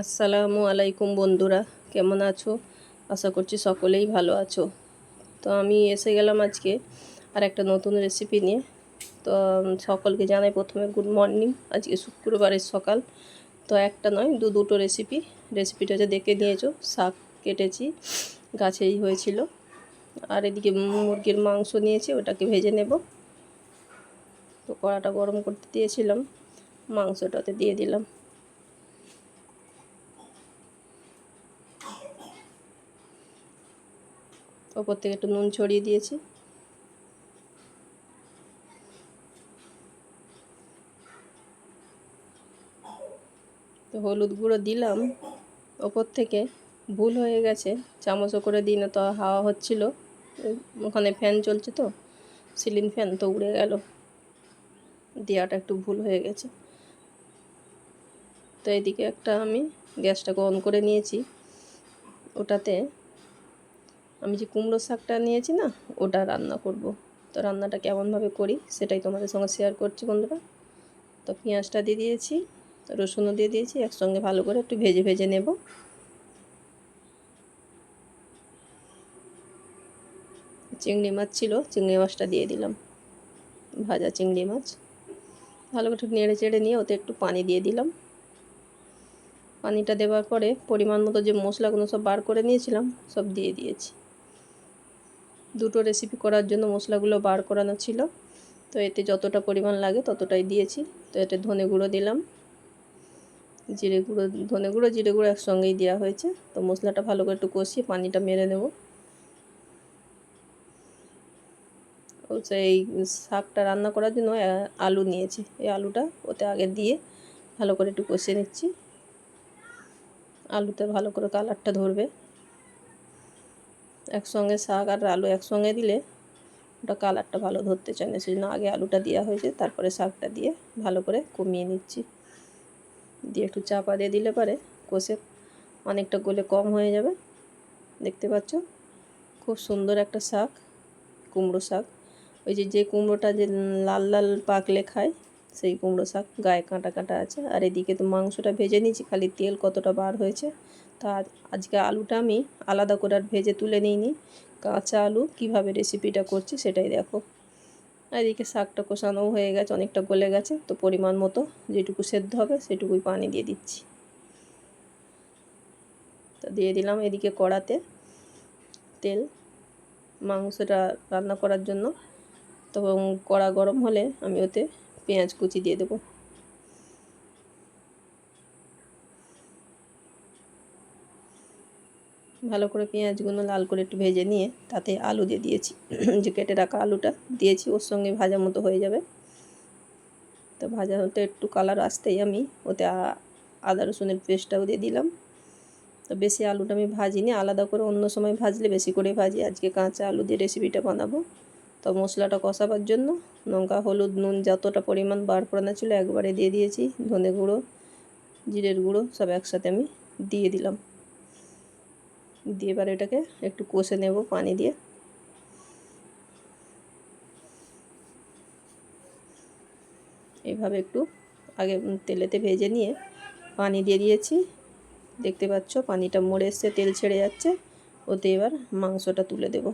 আসসালামু আলাইকুম বন্ধুরা, কেমন আছো? আশা করছি সকলেই ভালো আছো। তো আমি এসে গেলাম আজকে আর একটা নতুন রেসিপি নিয়ে। তো সকলকে জানাই প্রথমে গুড মর্নিং। আজকে শুক্রবারের সকাল। তো একটা নয় দুটো রেসিপিটা যে দেখে নিয়েছো। শাক কেটেছি, গাছেই হয়েছিল। আর এদিকে মুরগির মাংস নিয়েছি, ওটাকে ভেজে নেব। তো কড়াটা গরম করতে দিয়েছিলাম, মাংসটাতে দিয়ে দিলাম। ওপর থেকে একটু নুন ছড়িয়ে দিয়েছি। তো হলুদ গুঁড়ো দিলাম ওপর থেকে, ভুল হয়ে গেছে, চামচও করে দিই না, তো হাওয়া হচ্ছিল, ওখানে ফ্যান চলছে তো সিলিং ফ্যান, তো উড়ে গেল, দেওয়াটা একটু ভুল হয়ে গেছে। তো এদিকে একটা আমি গ্যাসটাকে অন করে নিয়েছি। ওটাতে আমি যে কুমড়ো শাকটা নিয়েছি না, ওটা রান্না করব। তো রান্নাটা কেমনভাবে করি সেটাই তোমাদের সঙ্গে শেয়ার করছি বন্ধুরা। তো পেঁয়াজটা দিয়ে দিয়েছি, রসুনও দিয়ে দিয়েছি, একসঙ্গে ভালো করে একটু ভেজে ভেজে নেব। চিংড়ি মাছ ছিল, চিংড়ি মাছটা দিয়ে দিলাম, ভাজা চিংড়ি মাছ। ভালো করে নেড়ে চেড়ে নিয়ে ওতে একটু পানি দিয়ে দিলাম। পানিটা দেওয়ার পরে পরিমাণ মতো যে মশলাগুলো সব বার করে নিয়েছিলাম সব দিয়ে দিয়েছি। দুটো রেসিপি করার জন্য মশলাগুলো বার করানো ছিল, তো এতে যতটা পরিমাণ লাগে ততটাই দিয়েছি। তো এতে ধনে গুঁড়ো দিলাম, জিরে গুঁড়ো, ধনে গুঁড়ো জিরে গুঁড়ো একসঙ্গেই দেওয়া হয়েছে। তো মশলাটা ভালো করে একটু কষিয়ে পানিটা মেরে নেব। ও এই শাকটা রান্না করার জন্য আলু নিয়েছি, এই আলুটা ওতে আগে দিয়ে ভালো করে একটু কষিয়ে নিচ্ছি। আলুতে ভালো করে কালারটা ধরবে। একসঙ্গে শাক আর আলু একসঙ্গে দিলে ওটা কালারটা ভালো ধরতে চায় না, সেই জন্য আগে আলুটা দেওয়া হয়েছে, তারপরে শাকটা দিয়ে ভালো করে কমিয়ে নিচ্ছি। দিয়ে একটু চাপা দিয়ে দিলে পরে কষে অনেকটা গলে কম হয়ে যাবে। দেখতে পাচ্ছ খুব সুন্দর একটা শাক, কুমড়ো শাক। ওই যে কুমড়োটা যে লাল লাল পাকলে খায়, সেই কুমড়ো শাক, গায়ে কাঁটা কাঁটা আছে। আর এদিকে তো মাংসটা ভেজে নিয়েছি, খালি তেল কতটা বার হয়েছে। তা আজকে আলুটা আমি আলাদা করে আর ভেজে তুলে নিইনি, কাঁচা আলু কিভাবে রেসিপিটা করছি সেটাই দেখো। আর এদিকে শাকটা কষানোও হয়ে গেছে, অনেকটা গলে গেছে। তো পরিমাণ মতো যেটুকু সেদ্ধ হবে সেটুকুই পানি দিয়ে দিচ্ছি। তো দিয়ে দিলাম এদিকে কড়াতে তেল মাংসটা রান্না করার জন্য। তো কড়া গরম হলে আমি ওতে পেঁয়াজ কুচি দিয়ে দেবো। ভালো করে পেঁয়াজগুলো লাল করে একটু ভেজে নিয়ে তাতে আলু দিয়ে দিয়েছি। যে কেটে রাখা আলুটা দিয়েছি, ওর সঙ্গে ভাজা মতো হয়ে যাবে। তো ভাজা হতে একটু কালার আসতেই আমি ওতে আদা রসুনের পেস্টটাও দিয়ে দিলাম। তো বেশি আলুটা আমি ভাজিনি, আলাদা করে অন্য সময় ভাজলে বেশি করে ভাজি, আজকে কাঁচা আলু দিয়ে রেসিপিটা বানাবো। তো মশলাটা কষাবার জন্য লঙ্কা হলুদ নুন যতটা পরিমাণ বার করানো ছিল একবারে দিয়ে দিয়েছি। ধনে গুঁড়ো জিরের গুঁড়ো সব একসাথে আমি দিয়ে দিলাম। দিয়ে এবার এটাকে একটু কষে নেব পানি দিয়ে। এইভাবে একটু আগে তেলেতে ভেজে নিয়ে পানি দিয়ে দিয়েছি। দেখতে পাচ্ছ পানিটা মরে এসছে, তেল ছেড়ে যাচ্ছে। ওতে এবার মাংসটা তুলে দেব।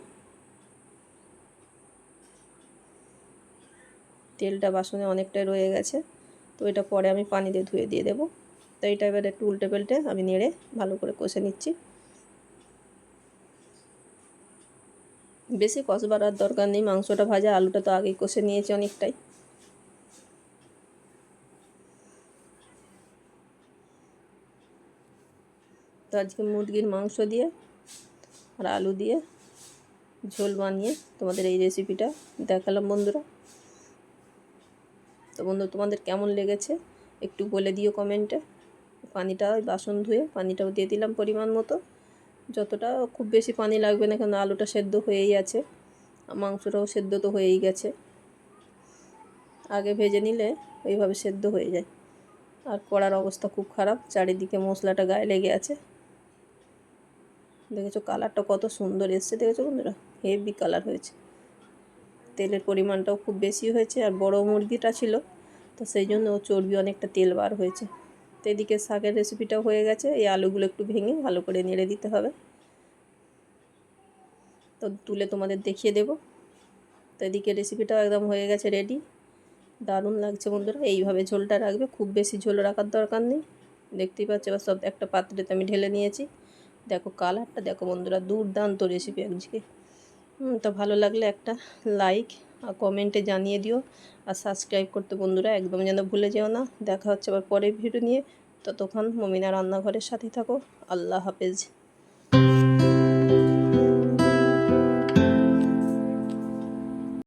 তেলটা বাসনে অনেকটাই রয়ে গেছে, তো এটা পরে আমি পানি দিয়ে ধুয়ে দিয়ে দেবো। তো এটা এবার একটু উল্টে পাল্টে আমি নেড়ে ভালো করে কষে নিচ্ছি। বেশি কষবার আর দরকার নেই, মাংসটা ভাজা, আলুটা তো আগেই কষে নিয়েছি অনেকটাই। তো আজকে মুরগির মাংস দিয়ে আর আলু দিয়ে ঝোল বানিয়ে তোমাদের এই রেসিপিটা দেখালাম বন্ধুরা। তো বন্ধু তোমাদের কেমন লেগেছে একটু বলে দিও কমেন্টে। পানিটা বাসন ধুয়ে পানিটাও দিয়ে দিলাম পরিমাণ মতো, যতটা, খুব বেশি পানি লাগবে না, কারণ আলুটা সেদ্ধ হয়েই আছে, মাংসটাও সেদ্ধ তো হয়েই গেছে। আগে ভেজে নিলে এইভাবে সেদ্ধ হয়ে যায়। আর কড়ার অবস্থা খুব খারাপ, চারিদিকে মশলাটা গায়ে লেগে আছে। দেখেছো কালারটা কত সুন্দর এসছে, দেখেছো বন্ধুরা, হেভি কালার হয়েছে। তেলের পরিমাণটাও খুব বেশি হয়েছে, আর বড় মুরগিটা ছিল তো সেই জন্য চর্বি অনেকটা তেল বার হয়েছে। তো এদিকে শাকের রেসিপিটা হয়ে গেছে। এই আলুগুলো একটু ভেঙে ভালো করে নেড়ে দিতে হবে। তো তুলে তোমাদের দেখিয়ে দেব। তো এদিকে রেসিপিটাও একদম হয়ে গেছে, রেডি। দারুণ লাগছে বন্ধুরা। এইভাবে ঝোলটা রাখবে, খুব বেশি ঝোল রাখার দরকার নেই। দেখতেই পাচ্ছ, এবার সব একটা পাত্রেতে আমি ঢেলে নিয়েছি। দেখো কালারটা দেখো বন্ধুরা, দুর্দান্ত রেসিপি আজকে। তো ভালো লাগলে একটা লাইক আর কমেন্টে জানিয়ে দিও, আর সাবস্ক্রাইব করতে বন্ধুরা একদম যেন ভুলে যেও না। দেখা হচ্ছে আবার পরের ভিডিও নিয়ে। ততক্ষণ মমিনা রান্নাঘরের সাথে থাকো। আল্লাহ হাফেজ।